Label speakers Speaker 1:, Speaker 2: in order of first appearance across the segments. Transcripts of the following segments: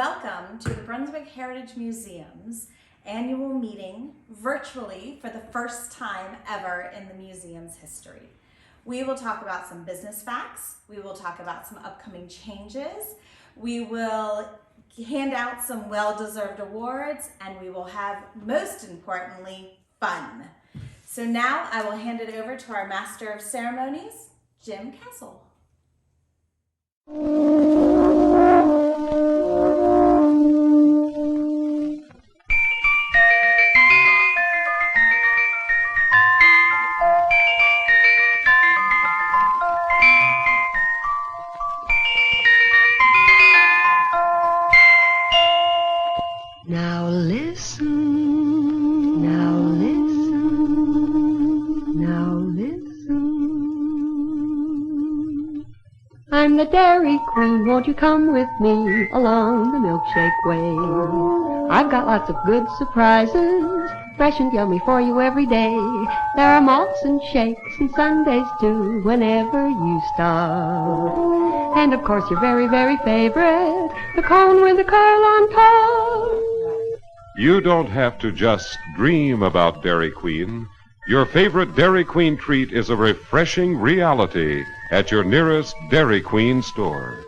Speaker 1: Welcome to the Brunswick Heritage Museum's annual meeting virtually for the first time ever in the museum's history. We will talk about some business facts, we will talk about some upcoming changes, we will hand out some well-deserved awards, and we will have, most importantly, fun. So now I will hand it over to our Master of Ceremonies, Jim Castle.
Speaker 2: Now listen, now listen, now listen. I'm the Dairy Queen, won't you come with me along the milkshake way? I've got lots of good surprises, fresh and yummy for you every day. There are malts and shakes and sundaes too, whenever you stop. And of course your very, very favorite, the cone with the curl on top.
Speaker 3: You don't have to just dream about Dairy Queen. Your favorite Dairy Queen treat is a refreshing reality at your nearest Dairy Queen store.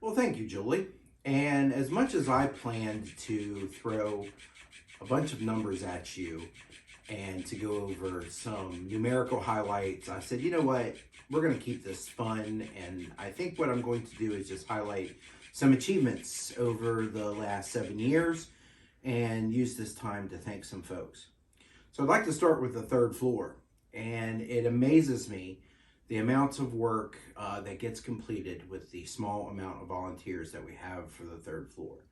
Speaker 4: Well, thank you, Julie. And as much as I planned to throw a bunch of numbers at you and to go over some numerical highlights, I said, you know what, we're going to keep this fun. And I think what I'm going to do is just highlight some achievements over the last 7 years and use this time to thank some folks. So I'd like to start with the third floor. And it amazes me the amount of work that gets completed with the small amount of volunteers that we have for the third floor.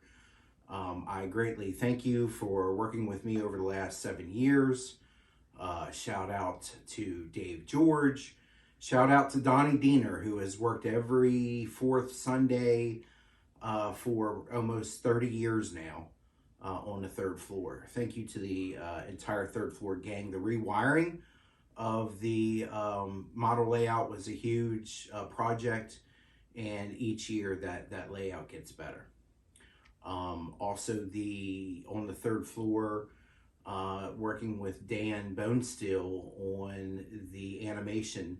Speaker 4: I greatly thank you for working with me over the last 7 years. Shout out to Dave George. Shout out to Donnie Diener, who has worked every fourth Sunday for almost 30 years now on the third floor. Thank you to the entire third floor gang. The rewiring of the model layout was a huge project, and each year that layout gets better. Also on the third floor, working with Dan Bonesteel on the animation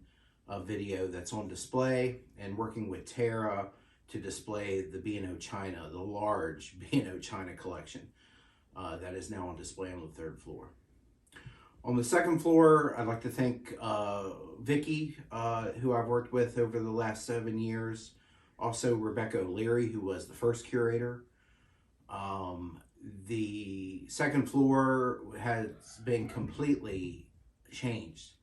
Speaker 4: video that's on display, and working with Tara to display the B&O China, the large B&O China collection that is now on display on the third floor. On the second floor, I'd like to thank Vicki, who I've worked with over the last 7 years. Also Rebecca O'Leary, who was the first curator. The second floor has been completely changed.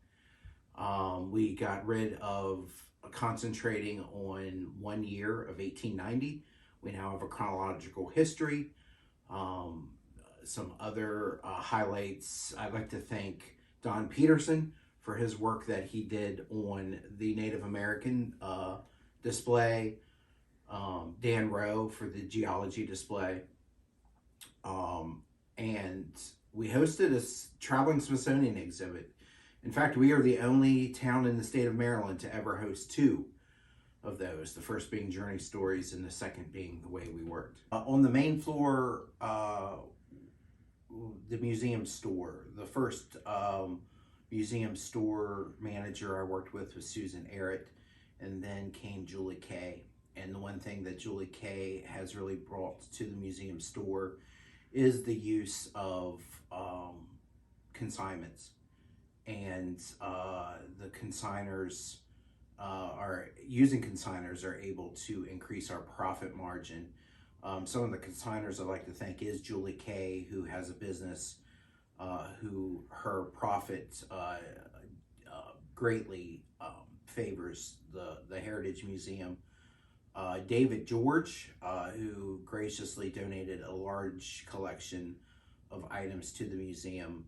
Speaker 4: We got rid of concentrating on 1 year of 1890. We now have a chronological history. Some other highlights, I'd like to thank Don Peterson for his work that he did on the Native American display. Dan Rowe for the geology display. And we hosted a traveling Smithsonian exhibit. In fact, we are the only town in the state of Maryland to ever host two of those, the first being Journey Stories and the second being The Way We Worked. On the main floor, the museum store. The first museum store manager I worked with was Susan Arrett, and then came Julie Kay. And the one thing that Julie Kay has really brought to the museum store is the use of consignments. And the consigners using consigners are able to increase our profit margin. Some of the consigners I'd like to thank is Julie Kay, who has a business who her profit greatly favors the Heritage Museum. David George, who graciously donated a large collection of items to the museum,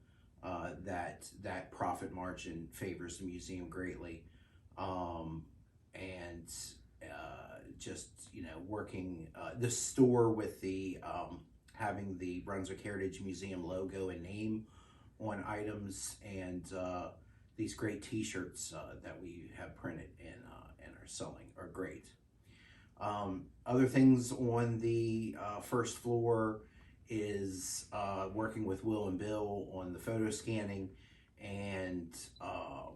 Speaker 4: that profit margin favors the museum greatly. And just, working the store with the having the Brunswick Heritage Museum logo and name on items, and these great t-shirts that we have printed and are selling are great. Other things on the first floor is working with Will and Bill on the photo scanning, and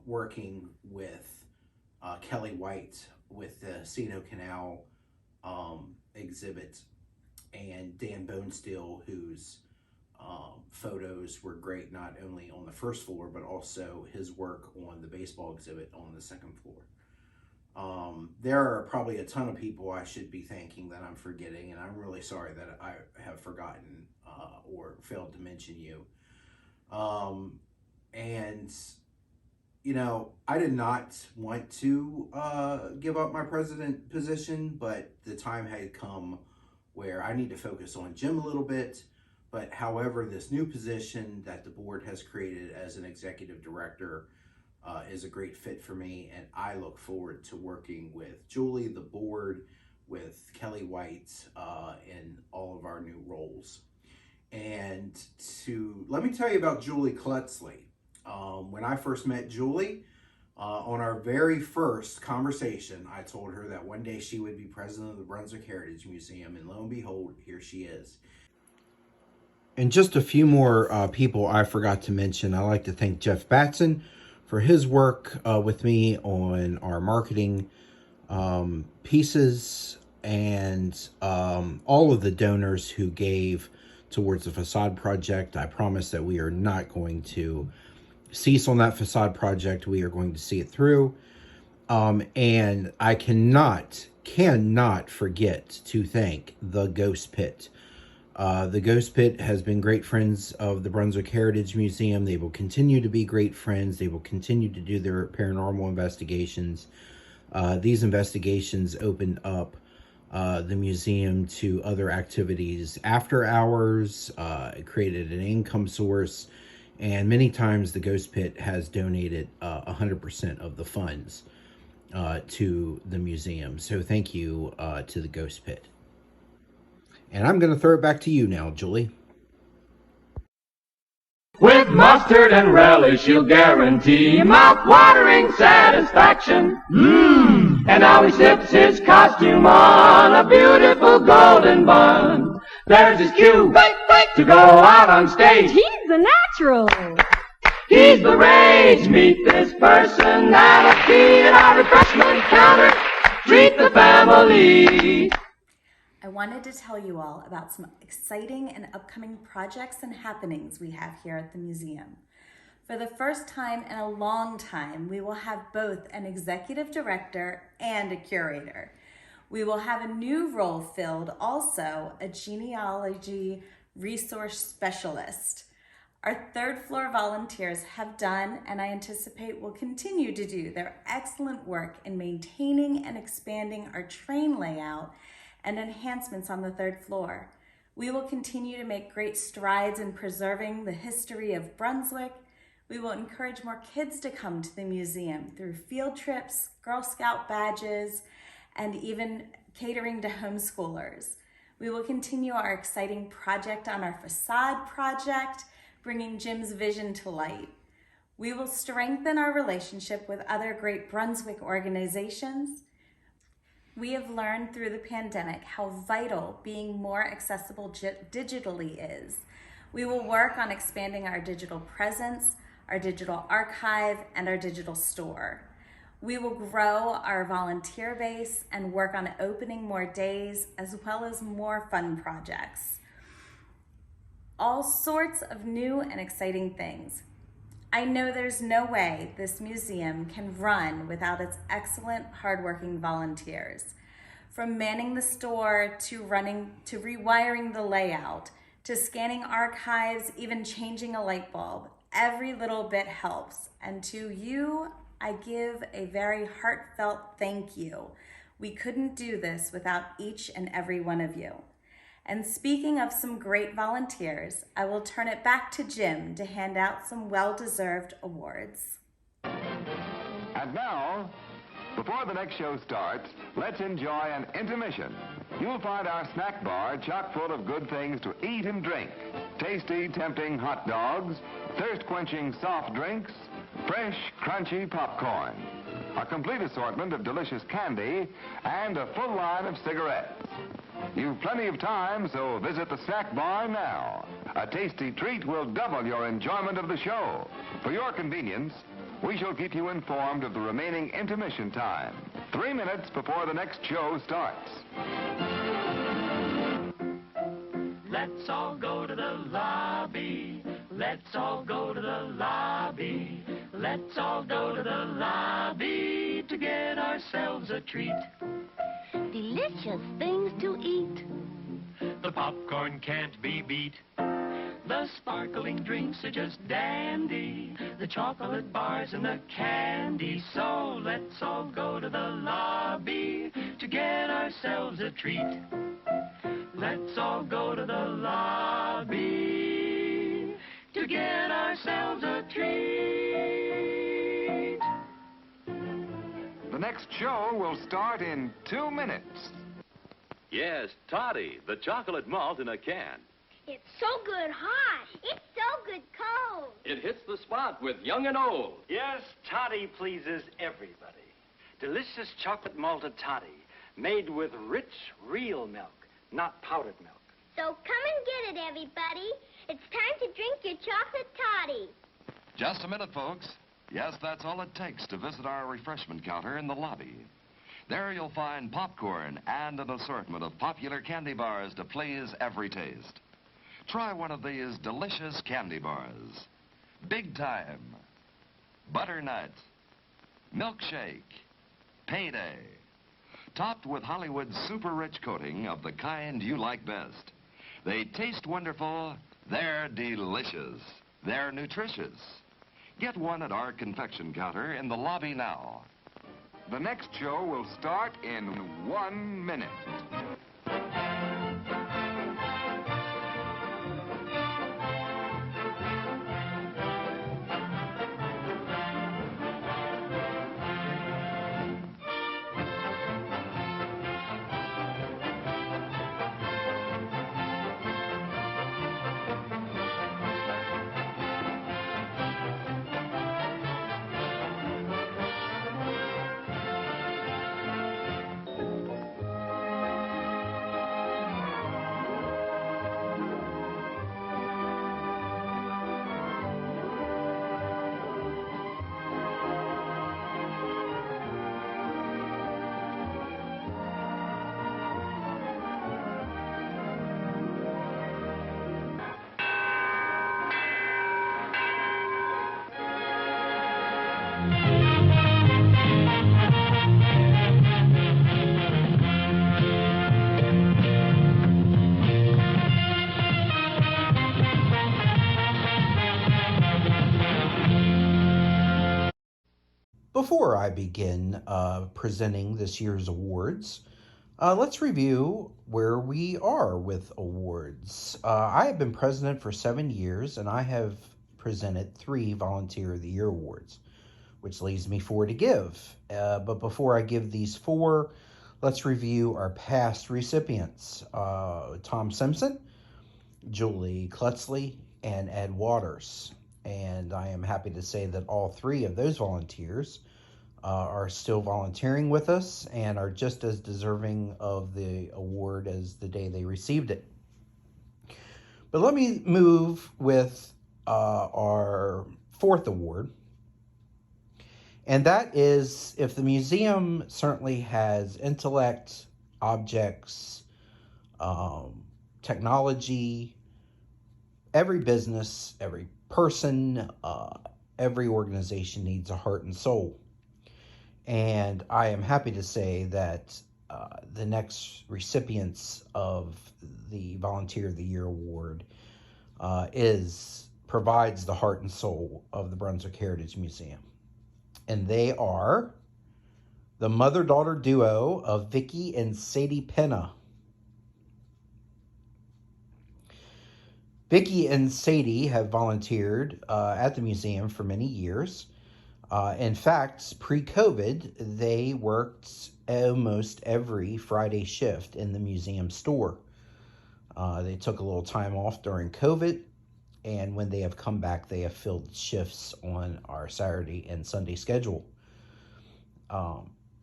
Speaker 4: working with Kelly White with the Sino Canal exhibit, and Dan Bonesteel, whose photos were great, not only on the first floor, but also his work on the baseball exhibit on the second floor. There are probably a ton of people I should be thanking that I'm forgetting, and I'm really sorry that I have forgotten or failed to mention you. And, you know, I did not want to give up my president position, but the time had come where I need to focus on Jim a little bit. But however, this new position that the board has created as an executive director is a great fit for me, and I look forward to working with Julie, the board, with Kelly White, in all of our new roles. And let me tell you about Julie Klutzley. When I first met Julie, on our very first conversation, I told her that one day she would be president of the Brunswick Heritage Museum, and lo and behold, here she is. And just a few more people I forgot to mention. I'd like to thank Jeff Batson for his work with me on our marketing pieces, and all of the donors who gave towards the facade project. I promise that we are not going to cease on that facade project. We are going to see it through. And I cannot forget to thank the Ghost Pit. The Ghost Pit has been great friends of the Brunswick Heritage Museum. They will continue to be great friends. They will continue to do their paranormal investigations. These investigations opened up the museum to other activities after hours. It created an income source, and many times the Ghost Pit has donated 100% of the funds to the museum. So thank you to the Ghost Pit. And I'm going to throw it back to you now, Julie.
Speaker 5: With mustard and relish, you'll guarantee mouth-watering satisfaction. And now he sips his costume on a beautiful golden bun. There's his cue to go out on stage.
Speaker 2: He's the natural.
Speaker 5: He's the rage. Meet this personality at our refreshment counter. Treat the family.
Speaker 1: I wanted to tell you all about some exciting and upcoming projects and happenings we have here at the museum. For the first time in a long time, we will have both an executive director and a curator. We will have a new role filled, also a genealogy resource specialist. Our third floor volunteers have done, and I anticipate will continue to do, their excellent work in maintaining and expanding our train layout and enhancements on the third floor. We will continue to make great strides in preserving the history of Brunswick. We will encourage more kids to come to the museum through field trips, Girl Scout badges, and even catering to homeschoolers. We will continue our exciting project on our facade project, bringing Jim's vision to light. We will strengthen our relationship with other great Brunswick organizations. We have learned through the pandemic how vital being more accessible digitally is. We will work on expanding our digital presence, our digital archive, and our digital store. We will grow our volunteer base and work on opening more days as well as more fun projects. All sorts of new and exciting things. I know there's no way this museum can run without its excellent, hardworking volunteers. From manning the store to rewiring the layout, to scanning archives, even changing a light bulb, every little bit helps. And to you, I give a very heartfelt thank you. We couldn't do this without each and every one of you. And speaking of some great volunteers, I will turn it back to Jim to hand out some well-deserved awards.
Speaker 6: And now, before the next show starts, let's enjoy an intermission. You'll find our snack bar chock full of good things to eat and drink. Tasty, tempting hot dogs, thirst-quenching soft drinks, fresh, crunchy popcorn, a complete assortment of delicious candy, and a full line of cigarettes. You've plenty of time, so visit the snack bar now. A tasty treat will double your enjoyment of the show. For your convenience, we shall keep you informed of the remaining intermission time, 3 minutes before the next show starts.
Speaker 5: Let's all go to the lobby. Let's all go to the lobby. Let's all go to the lobby to get ourselves a treat.
Speaker 7: Delicious things to eat.
Speaker 5: The popcorn can't be beat. The sparkling drinks are just dandy. The chocolate bars and the candy. So let's all go to the lobby to get ourselves a treat. Let's all go to the lobby to get ourselves a treat.
Speaker 6: The next show will start in 2 minutes.
Speaker 8: Yes, Toddy, the chocolate malt in a can.
Speaker 7: It's so good hot. It's so good cold.
Speaker 8: It hits the spot with young and old.
Speaker 9: Yes, toddy pleases everybody. Delicious chocolate malted toddy, made with rich, real milk, not powdered milk.
Speaker 7: So come and get it, everybody. It's time to drink your chocolate toddy.
Speaker 10: Just a minute, folks. Yes, that's all it takes to visit our refreshment counter in the lobby. There you'll find popcorn and an assortment of popular candy bars to please every taste. Try one of these delicious candy bars. Big Time, Butternut, Milkshake, Payday, topped with Hollywood's super rich coating of the kind you like best. They taste wonderful, they're delicious, they're nutritious. Get one at our confection counter in the lobby now.
Speaker 6: The next show will start in 1 minute.
Speaker 4: Before I begin presenting this year's awards, let's review where we are with awards. I have been president for 7 years, and I have presented 3 Volunteer of the Year awards, which leaves me 4 to give. But before I give these 4, let's review our past recipients. Tom Simpson, Julie Klutzley, and Ed Waters. And I am happy to say that all 3 of those volunteers are still volunteering with us and are just as deserving of the award as the day they received it. But let me move with our 4th award. And that is, if the museum certainly has intellect, objects, technology, every business, every person, every organization needs a heart and soul. And I am happy to say that the next recipients of the Volunteer of the Year Award provides the heart and soul of the Brunswick Heritage Museum. And they are the mother-daughter duo of Vicki and Sadie Penna. Vicki and Sadie have volunteered at the museum for many years. In fact, pre-COVID, they worked almost every Friday shift in the museum store. They took a little time off during COVID, and when they have come back, they have filled shifts on our Saturday and Sunday schedule.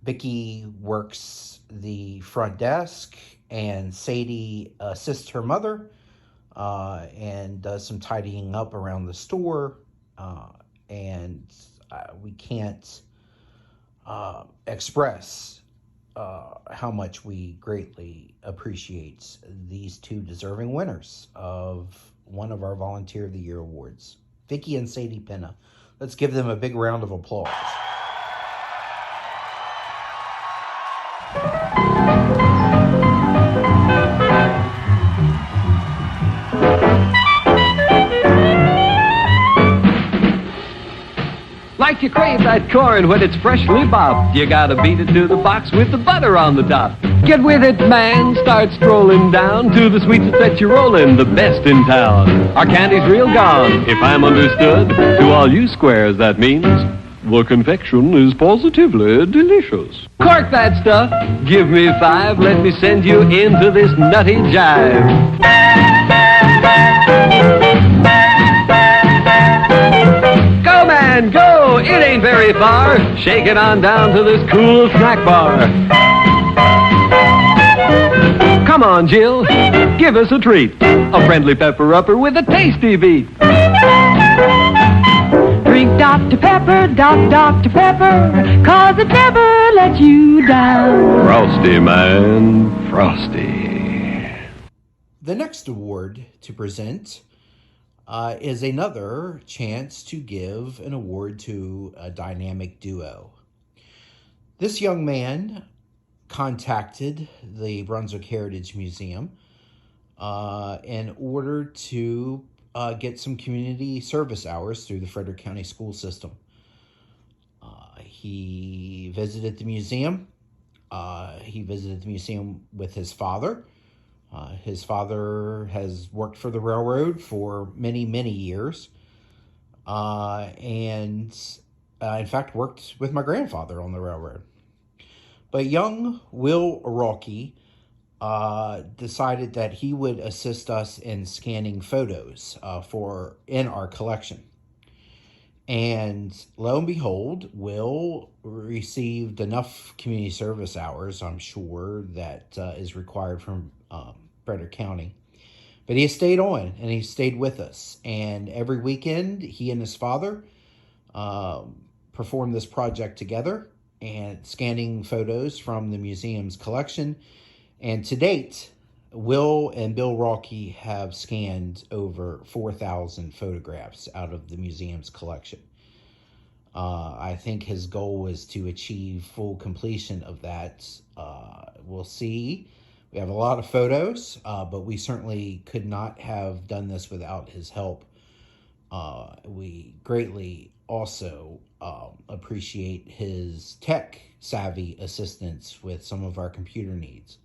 Speaker 4: Vicki works the front desk, and Sadie assists her mother and does some tidying up around the store. And we can't express how much we greatly appreciate these two deserving winners of one of our Volunteer of the Year awards, Vicki and Sadie Penna. Let's give them a big round of applause.
Speaker 5: Like you crave that corn when it's freshly bobbed, you gotta beat it to the box with the butter on the top. Get with it, man, start strolling down to the sweets that set you rolling, the best in town. Our candy's real gone, if I'm understood. To all you squares, that means the confection is positively delicious. Cork that stuff, give me 5, let me send you into this nutty jive. Go, man, go! It ain't very far. Shake it on down to this cool snack bar. Come on, Jill, give us a treat. A friendly pepper-upper with a tasty beat.
Speaker 2: Drink Dr. Pepper, Dr. Pepper, 'cause it never lets you down.
Speaker 5: Frosty, man, frosty.
Speaker 4: The next award to present is another chance to give an award to a dynamic duo. This young man contacted the Brunswick Heritage Museum in order to get some community service hours through the Frederick County school system. He visited the museum. He visited the museum with his father. His father has worked for the railroad for many, many years. And in fact, worked with my grandfather on the railroad. But young Will Rocky decided that he would assist us in scanning photos in our collection. And lo and behold, Will received enough community service hours, I'm sure, that is required from Frederick County. But he stayed on, and he stayed with us. And every weekend, he and his father performed this project together, and scanning photos from the museum's collection. And to date, Will and Bill Rocky have scanned over 4,000 photographs out of the museum's collection. I think his goal was to achieve full completion of that. We'll see. We have a lot of photos, but we certainly could not have done this without his help. We greatly also appreciate his tech-savvy assistance with some of our computer needs.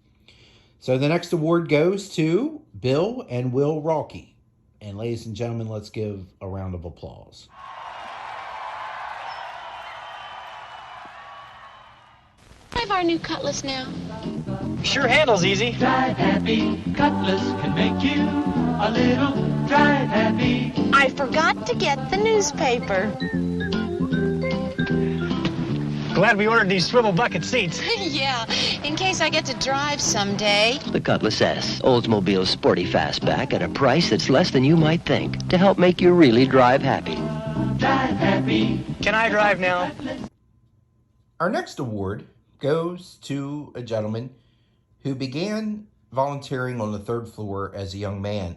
Speaker 4: So the next award goes to Bill and Will Rocky. And ladies and gentlemen, let's give a round of applause.
Speaker 11: I have our new cutlass now.
Speaker 9: Sure handles easy.
Speaker 12: Drive happy, Cutlass can make you a little drive happy.
Speaker 11: I forgot to get the newspaper.
Speaker 9: Glad we ordered these swivel bucket seats.
Speaker 11: Yeah, in case I get to drive someday.
Speaker 13: The Cutlass S, Oldsmobile's sporty fastback at a price that's less than you might think, to help make you really drive happy.
Speaker 12: Drive happy.
Speaker 9: Can I drive now?
Speaker 4: Our next award goes to a gentleman who began volunteering on the 3rd floor as a young man.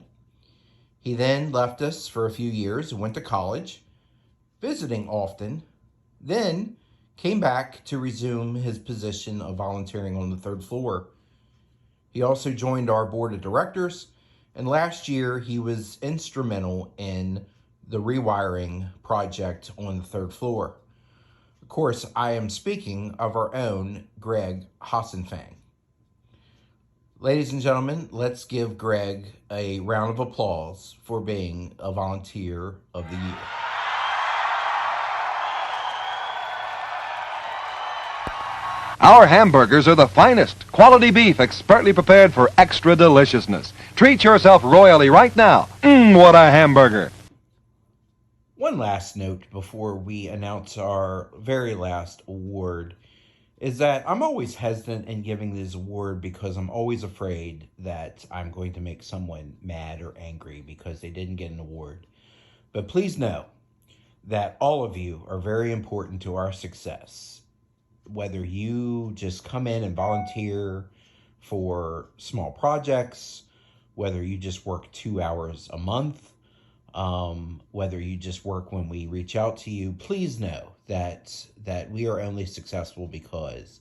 Speaker 4: He then left us for a few years and went to college, visiting often, then came back to resume his position of volunteering on the 3rd floor. He also joined our board of directors, and last year he was instrumental in the rewiring project on the 3rd floor. Of course, I am speaking of our own Greg Hassenfang. Ladies and gentlemen, let's give Greg a round of applause for being a Volunteer of the Year.
Speaker 10: Our hamburgers are the finest, quality beef expertly prepared for extra deliciousness. Treat yourself royally right now. What a hamburger!
Speaker 4: One last note before we announce our very last award is that I'm always hesitant in giving this award because I'm always afraid that I'm going to make someone mad or angry because they didn't get an award. But please know that all of you are very important to our success. Whether you just come in and volunteer for small projects, whether you just work 2 hours a month, whether you just work when we reach out to you, please know that we are only successful because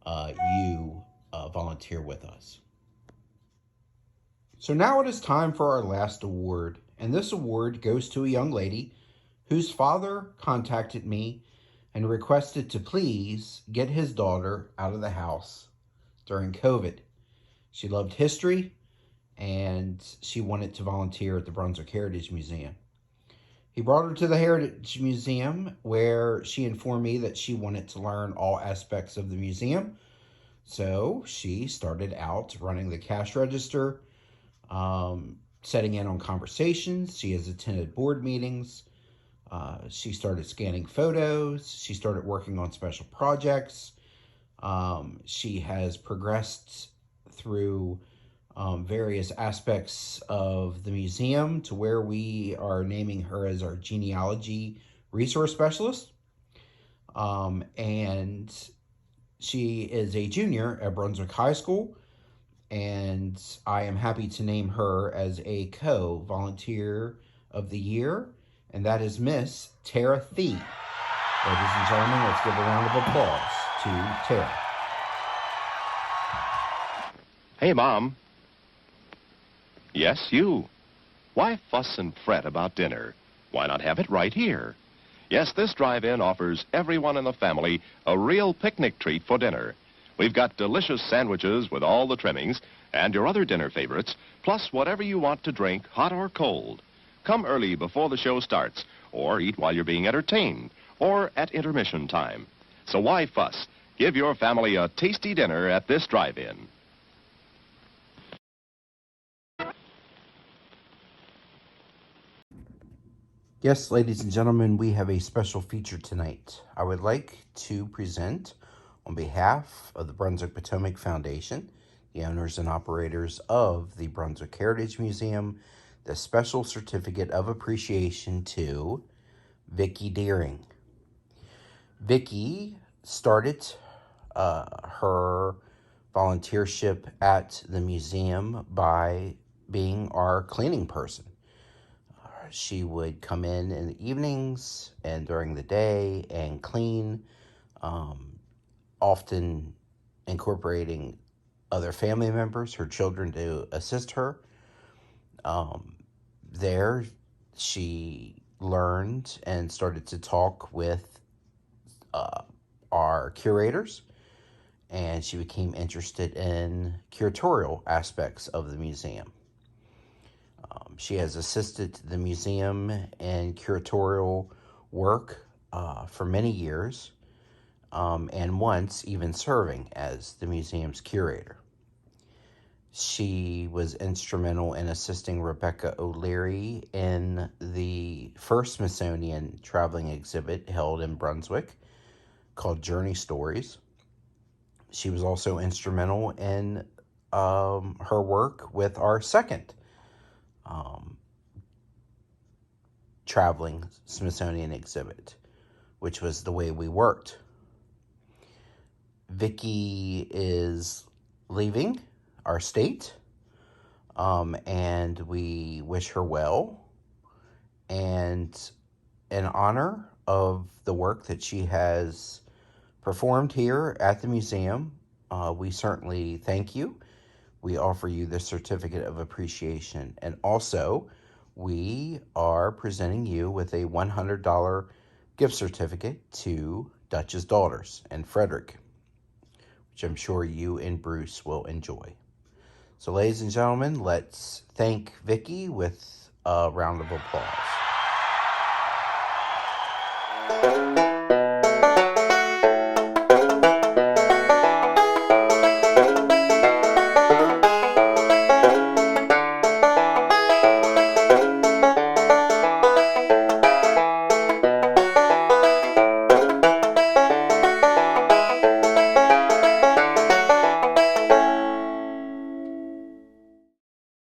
Speaker 4: you volunteer with us. So now it is time for our last award, and this award goes to a young lady whose father contacted me and requested to please get his daughter out of the house during COVID. She loved history, and she wanted to volunteer at the Brunswick Heritage Museum. He brought her to the Heritage Museum, where she informed me that she wanted to learn all aspects of the museum. So she started out running the cash register, setting in on conversations. She has attended board meetings. She started scanning photos. She started working on special projects. She has progressed through various aspects of the museum to where we are naming her as our genealogy resource specialist. And she is a junior at Brunswick High School, and I am happy to name her as a co-volunteer of the year, and that is Miss Tara Thee. Ladies and gentlemen, let's give a round of applause to Tara.
Speaker 3: Hey, Mom. Yes, you. Why fuss and fret about dinner? Why not have it right here? Yes, this drive-in offers everyone in the family a real picnic treat for dinner. We've got delicious sandwiches with all the trimmings and your other dinner favorites, plus whatever you want to drink, hot or cold. Come early before the show starts, or eat while you're being entertained, or at intermission time. So why fuss? Give your family a tasty dinner at this drive-in.
Speaker 4: Yes, ladies and gentlemen, we have a special feature tonight. I would like to present, on behalf of the Brunswick Potomac Foundation, the owners and operators of the Brunswick Heritage Museum, the special certificate of appreciation to Vicki Deering. Vicki started her volunteership at the museum by being our cleaning person. She would come in the evenings and during the day and clean, often incorporating other family members, her children, to assist her. There, she learned and started to talk with our curators, and she became interested in curatorial aspects of the museum. She has assisted the museum in curatorial work for many years, and once even serving as the museum's curator. She was instrumental in assisting Rebecca O'Leary in the first Smithsonian traveling exhibit held in Brunswick called Journey Stories. She was also instrumental in her work with our second traveling Smithsonian exhibit, which was The Way We Worked. Vicki is leaving our state, and we wish her well. And in honor of the work that she has performed here at the museum, we certainly thank you. We offer you the certificate of appreciation, and also we are presenting you with a $100 gift certificate to Dutch's Daughters in Frederick, which I'm sure you and Bruce will enjoy. So, ladies and gentlemen, let's thank Vicki with a round of applause.